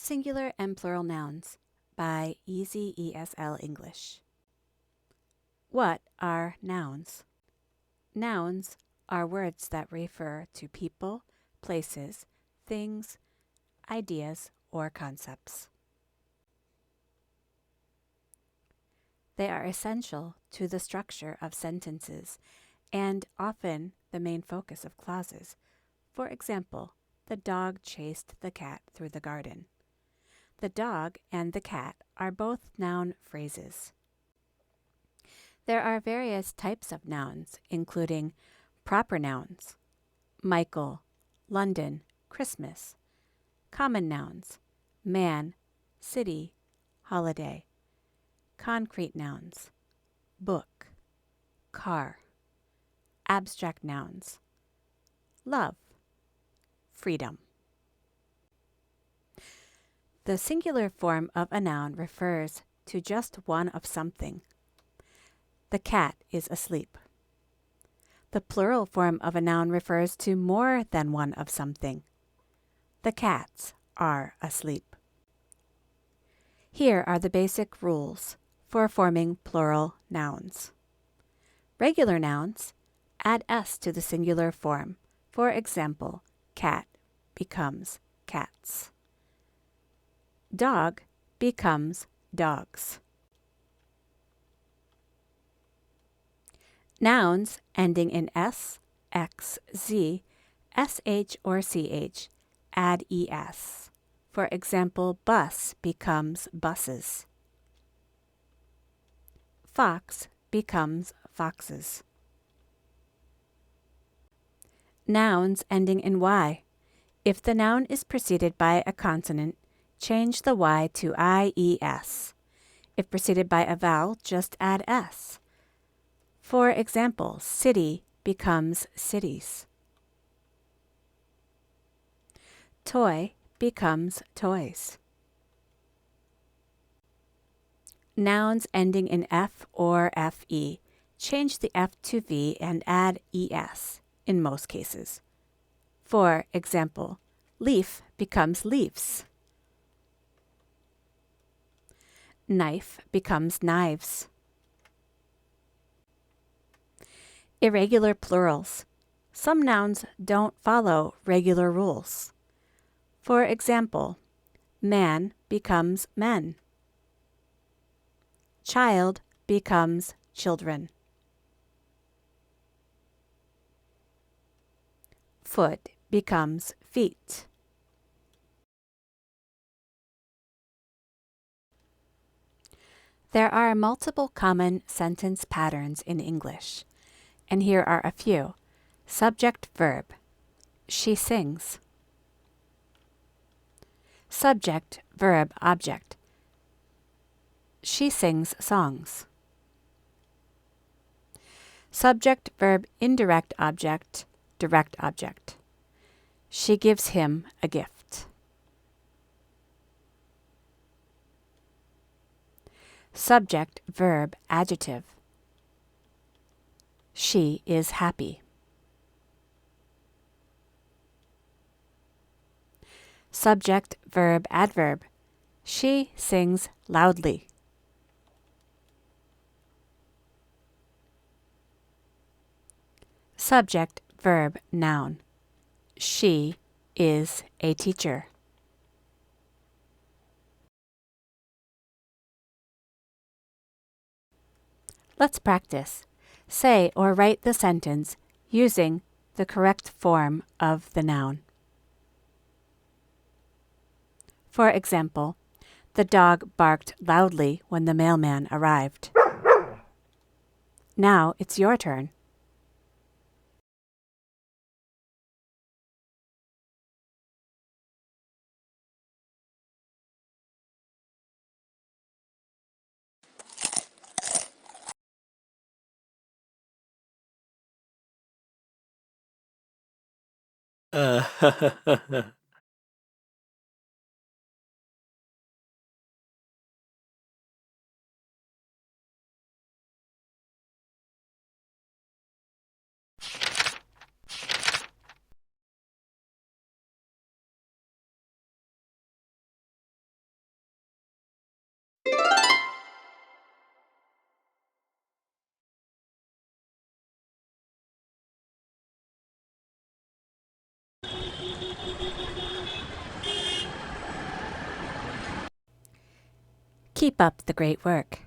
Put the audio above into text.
Singular and Plural Nouns by Easy ESL English. What are nouns? Nouns are words that refer to people, places, things, ideas, or concepts. They are essential to the structure of sentences and often the main focus of clauses. For example, the dog chased the cat through the garden. The dog and the cat are both noun phrases. There are various types of nouns, including proper nouns, Michael, London, Christmas, common nouns, man, city, holiday, concrete nouns, book, car, abstract nouns, love, freedom. The singular form of a noun refers to just one of something. The cat is asleep. The plural form of a noun refers to more than one of something. The cats are asleep. Here are the basic rules for forming plural nouns. Regular nouns add s to the singular form. For example, cat becomes cats. Dog becomes dogs. Nouns ending in s, x, z, sh, or ch add es. For example, bus becomes buses. Fox becomes foxes. Nouns ending in y. If the noun is preceded by a consonant, change the y to ies. If preceded by a vowel, just add s. For example, city becomes cities. Toy becomes toys. Nouns ending in f or fe, change the f to v and add es in most cases. For example, leaf becomes leaves. Knife becomes knives. Irregular plurals. Some nouns don't follow regular rules. For example, man becomes men. Child becomes children. Foot becomes feet. There are multiple common sentence patterns in English, and here are a few. Subject-verb. She sings. Subject-verb-object. She sings songs. Subject-verb-indirect object, direct object. She gives him a gift. Subject-verb-adjective. She is happy. Subject-verb-adverb. She sings loudly. Subject-verb-noun. She is a teacher. Let's practice. Say or write the sentence using the correct form of the noun. For example, the dog barked loudly when the mailman arrived. Now it's your turn. Keep up the great work.